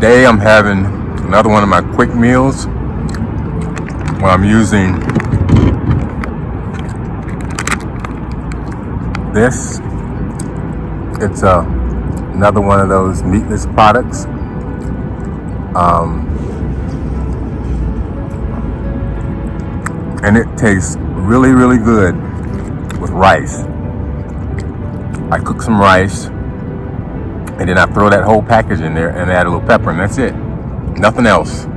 Today I'm having another one of my quick meals where I'm using this. It's another one of those meatless products. And it tastes really, really good with rice. I cook some rice and then I throw that whole package in there and add a little pepper, and that's it. Nothing else.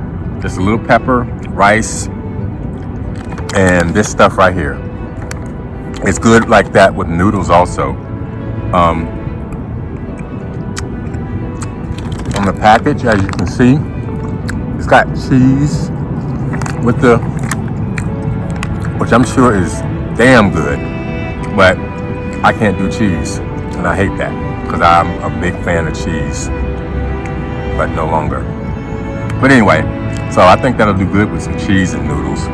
Just a little pepper, rice, and this stuff right here. It's good like that with noodles also. On the package, as you can see, it's got cheese with the, which I'm sure is damn good, but I can't do cheese, and I hate that because I'm a big fan of cheese, but no longer. But anyway, so I think that'll do good with some cheese and noodles,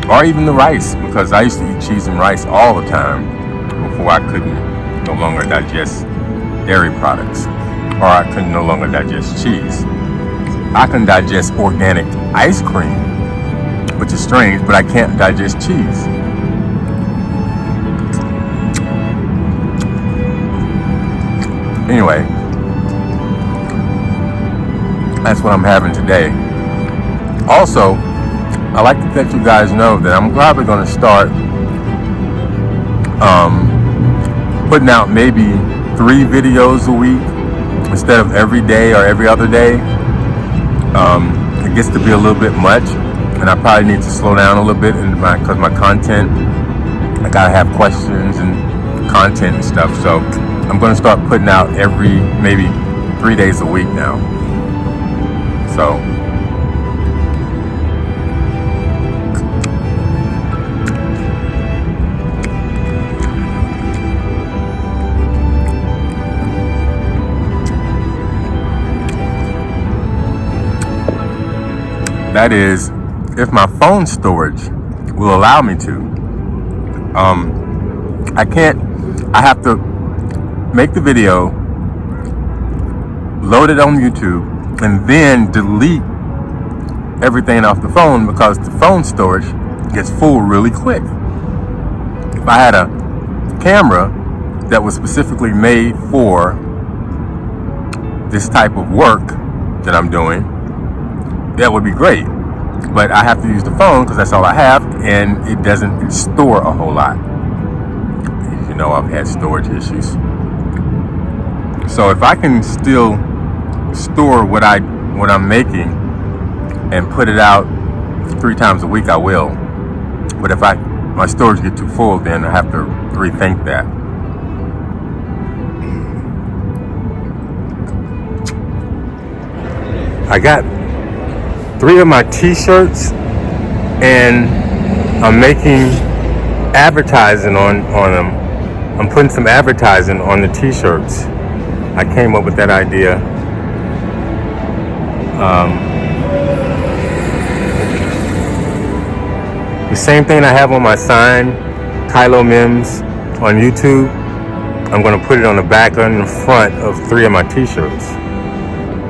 or even the rice, because I used to eat cheese and rice all the time before I couldn't no longer digest dairy products, or I couldn't no longer digest cheese. I can digest organic ice cream, which is strange, but I can't digest cheese. Anyway, that's what I'm having today. Also, I like to let you guys know that I'm probably going to start putting out maybe 3 videos a week instead of every day or every other day. It gets to be a little bit much, and I probably need to slow down a little bit because my content, I gotta have questions and content and stuff. So I'm going to start putting out every maybe 3 days a week now. So that is, if my phone storage will allow me to. I have to make the video, load it on YouTube, and then delete everything off the phone because the phone storage gets full really quick. If I had a camera that was specifically made for this type of work that I'm doing, that would be great. But I have to use the phone because that's all I have, and it doesn't store a whole lot. As you know, I've had storage issues. So if I can still store what I'm making and put it out 3 times a week, I will. But if my storage get too full, then I have to rethink that. I got 3 of my t-shirts, and I'm making advertising on them. I'm putting some advertising on the t-shirts. I came up with that idea. The same thing I have on my sign, Kylo Mems on YouTube, I'm going to put it on the back and the front of 3 of my t-shirts.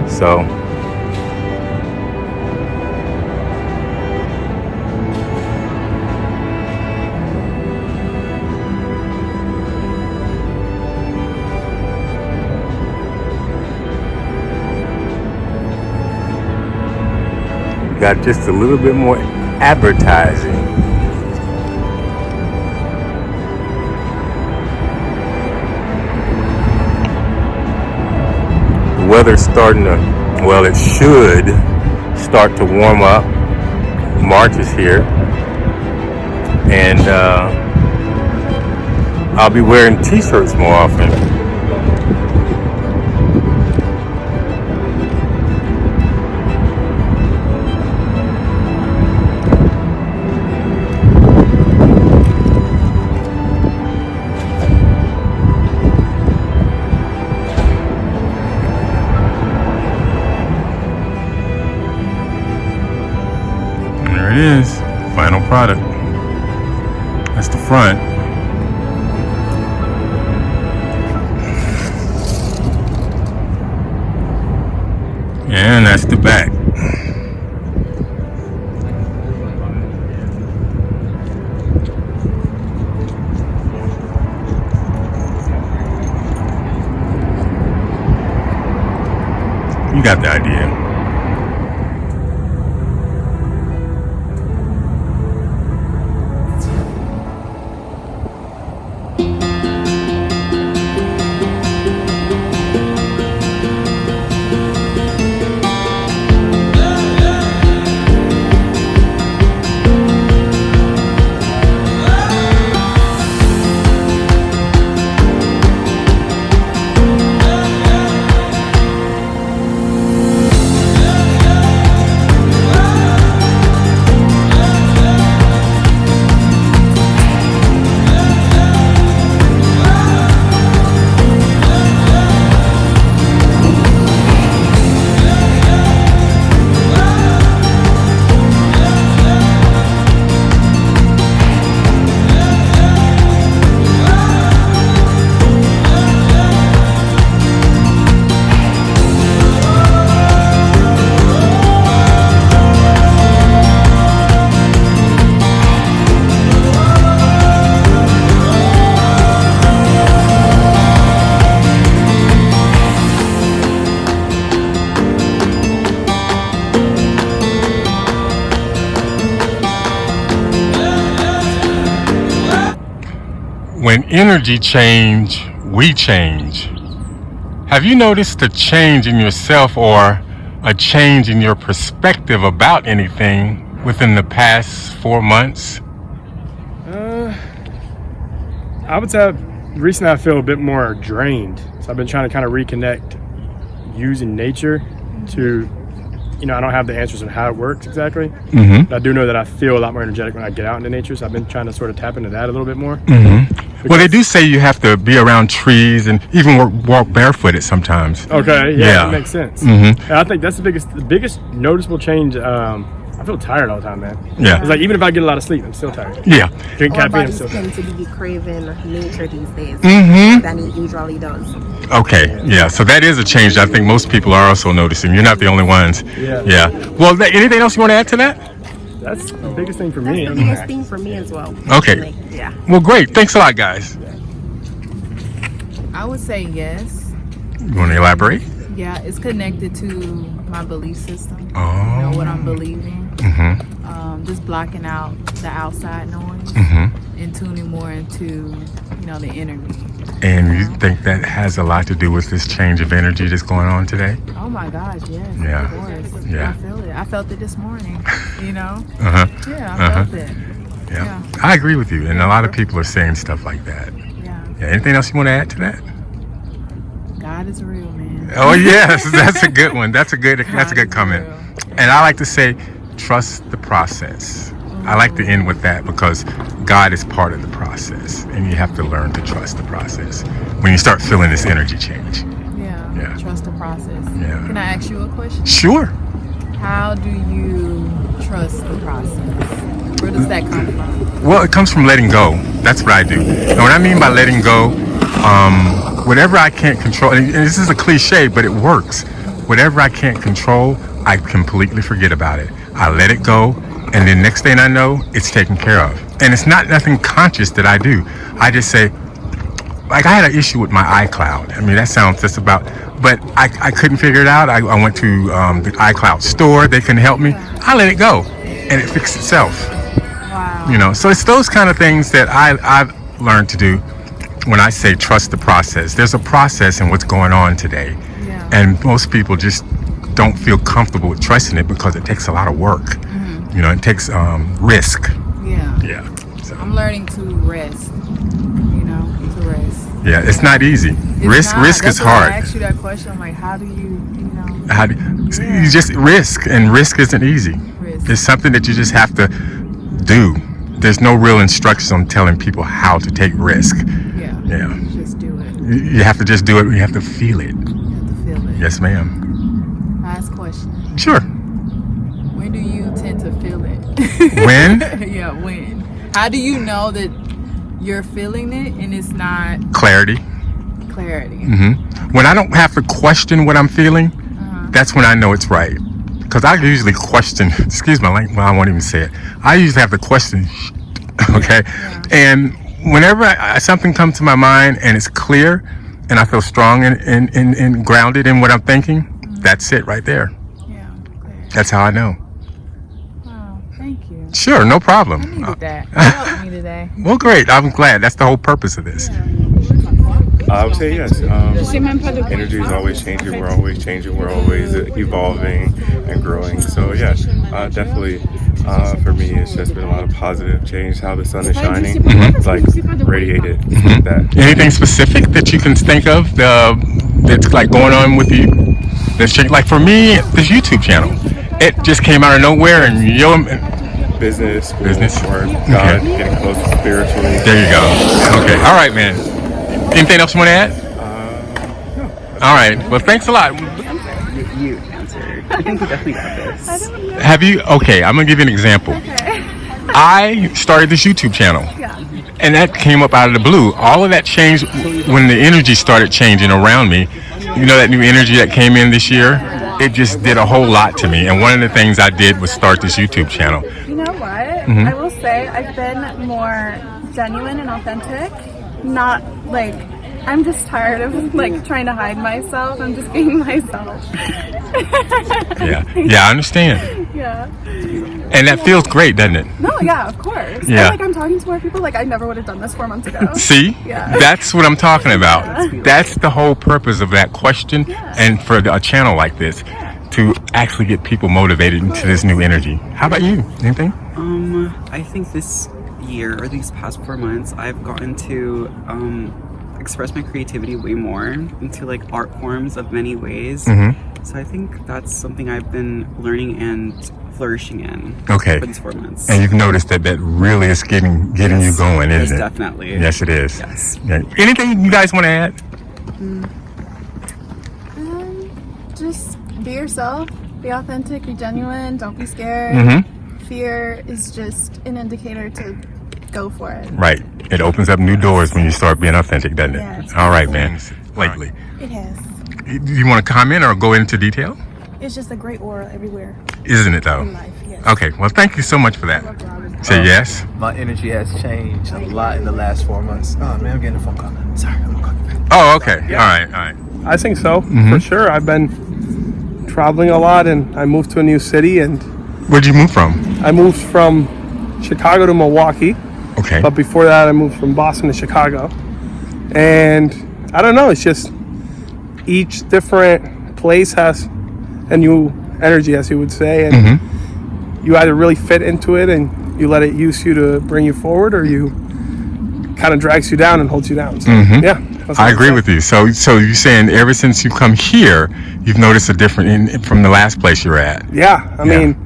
So got just a little bit more advertising. The weather's starting to, well, it should start to warm up. March is here, and I'll be wearing t-shirts more often. There it is, final product. That's the front. And That's the back. You got the idea. When energy change, we change. Have you noticed a change in yourself or a change in your perspective about anything within the past 4 months? I would say recently I feel a bit more drained. So I've been trying to kind of reconnect using nature to, I don't have the answers on how it works exactly. But I do know that I feel a lot more energetic when I get out into nature. So I've been trying to sort of tap into that a little bit more. Well, they do say you have to be around trees and even walk barefooted sometimes. Okay, yeah. That makes sense. And I think that's the biggest noticeable change. I feel tired all the time, man. Yeah. It's like even if I get a lot of sleep, I'm still tired. Yeah. Drink Our caffeine, I'm bodies still tend tired. to be craving nature these days than it usually does. Okay, yeah, so that is a change I think most people are also noticing. You're not the only ones. Yeah. Well, anything else you want to add to that? That's the biggest thing for That's me. the biggest thing for me as well. Okay. Like, yeah. Well, great. Thanks a lot, guys. I would say yes. You want to elaborate? Yeah, it's connected to my belief system. Oh. What I'm believing. Just blocking out the outside noise and tuning more into, the energy. And you think that has a lot to do with this change of energy that's going on today? Oh my gosh, yes. Yeah. Of course. Yeah. I feel it. I felt it this morning, Yeah, I felt it. Yeah. I agree with you. And a lot of people are saying stuff like that. Yeah. Anything else you want to add to that? God is real, man. Oh, yes. That's a good one. That's a good comment. Real. And I like to say, trust the process. I like to end with that because God is part of the process and you have to learn to trust the process when you start feeling this energy change. Yeah. Trust the process. Yeah. Can I ask you a question? Sure. How do you trust the process? Where does that come from? Well, it comes from letting go. That's what I do. And what I mean by letting go, whatever I can't control, and this is a cliche, but it works. Whatever I can't control, I completely forget about it. I let it go, and then next thing I know, it's taken care of. And it's not nothing conscious that I do. I just say, like I had an issue with my iCloud. I mean, that sounds just about, but I couldn't figure it out. I went to the iCloud store. They couldn't help me. I let it go, and it fixed itself. Wow. So it's those kind of things that I've learned to do when I say trust the process. There's a process in what's going on today. Yeah. And most people just don't feel comfortable with trusting it because it takes a lot of work. It takes risk. Yeah. Yeah. So, I'm learning to rest. To rest. yeah, it's not easy. Risk is hard. I asked you that question. I'm like, how do you, You just risk, and risk isn't easy. Risk. It's something that you just have to do. There's no real instructions on telling people how to take risk. Yeah. Just do it. You have to just do it. You have to feel it. You have to feel it. Yes, ma'am. Last question. Sure. When do you tend to feel it? When? Yeah, when? How do you know that you're feeling it and it's not Clarity. clarity? When I don't have to question what I'm feeling, that's when I know it's right. because I usually question, excuse my language, well, I won't even say it. I usually have to question, okay? And whenever something comes to my mind and it's clear and I feel strong and grounded in what I'm thinking, that's it right there. Yeah. Clear. That's how I know. Wow. Thank you. Sure, no problem. I needed that. You helped me today. Well, great. I'm glad. That's the whole purpose of this. I would say yes. Energy is always changing. We're always changing. We're always evolving and growing. So yeah, definitely. For me, it's just been a lot of positive change. How the sun is shining, it's like radiated. That. Anything specific that you can think of that's like going on with you? That's changed? Like for me, this YouTube channel, it just came out of nowhere, and Business, school, Business. work, God, getting closer spiritually. there you go. Okay, all right, man. Anything else you want to add? All right. Well, thanks a lot. You answered. I think you definitely got this. Have you? Okay, I'm gonna give you an example. I started this YouTube channel, and that came up out of the blue. All of that changed when the energy started changing around me. You know, that new energy that came in this year. It just did a whole lot to me. And one of the things I did was start this YouTube channel. You know what? I will say I've been more genuine and authentic. Not like I'm just tired of like trying to hide myself. I'm just being myself. Yeah, I understand. Yeah. And that feels great, doesn't it? No, yeah, of course. Yeah. And, like I'm talking to more people. Like I never would have done this 4 months ago. See? Yeah. That's what I'm talking about. That's the whole purpose of that question, and for a channel like this, to actually get people motivated into this new energy. How about you? Anything? I think this year or these past 4 months, I've gotten to express my creativity way more into like art forms of many ways. So I think that's something I've been learning and flourishing in Okay. for these 4 months. And you've noticed that really is getting you going, Yes, isn't it? definitely. Yes, it is. Yes. Yeah. Anything you guys want to add? Just be yourself. Be authentic. Be genuine. Don't be scared. Fear is just an indicator to go for it. Right. It opens up new doors when you start being authentic, doesn't it? Yes. All right, man. Lately. It has. Do you want to comment or go into detail? It's just a great aura everywhere Isn't it though? in life. Yes. Okay. Well, thank you so much for that. Say yes. My energy has changed a lot in the last 4 months. Oh man, I'm getting a phone call. Sorry, I'm gonna call you back. Oh, okay. All right. I think so, for sure. I've been traveling a lot, and I moved to a new city, and Where'd you move from? I moved from Chicago to Milwaukee. Okay. But before that, I moved from Boston to Chicago. And I don't know, it's just each different place has a new energy, as you would say. And you either really fit into it and you let it use you to bring you forward, or you kind of drags you down and holds you down. So, yeah. I agree with you. So you're saying ever since you come here, you've noticed a different from the last place you're at? Yeah. I mean,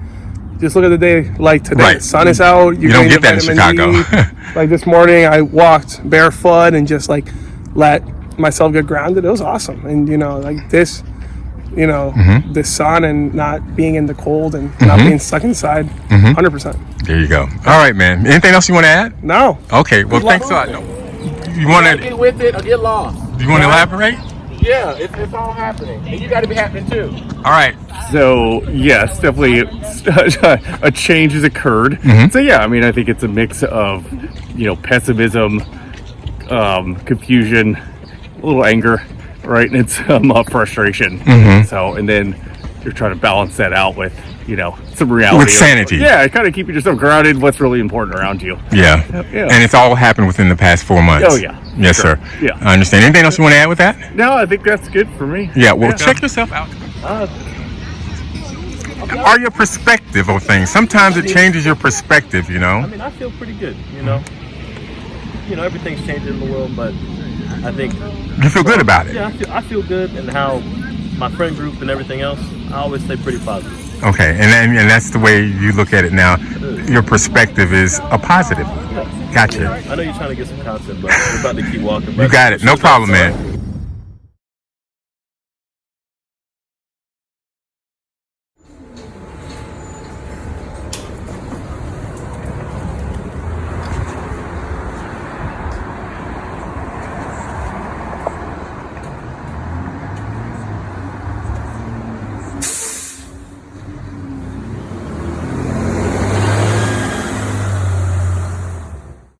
just look at the day like today. Right. The sun is out. You don't get that in vitamin Chicago. D. Like this morning, I walked barefoot and just like let myself get grounded. It was awesome. And you know, like this, you know, the sun and not being in the cold and not being stuck inside. 100%. There you go. All right, man. Anything else you want to add? No. Okay. Well, thanks a lot. You want to? Get with it or get lost. You want to elaborate? Yeah, it's all happening, and you got to be happening too. All right. So yes, definitely a change has occurred. So yeah, I mean, I think it's a mix of pessimism, confusion, a little anger, right, and it's frustration. So and then you're trying to balance that out with some reality, With sanity. Yeah, kind of keeping yourself grounded. What's really important around you. Yeah. And it's all happened within the past 4 months. Oh yeah. Yes, Sure. sir. Yeah. I understand. Anything else you want to add with that? No, I think that's good for me. Yeah. Well, check yourself out. Or your perspective of things. Sometimes it changes your perspective. I mean, I feel pretty good. Everything's changing in the world, but I think You feel good about it. yeah, I feel good, and how my friend group and everything else, I always stay pretty positive. Okay, and that's the way you look at it now. Your perspective is a positive. Gotcha. I know you're trying to get some content, but we're about to keep walking. You got it. No problem, man.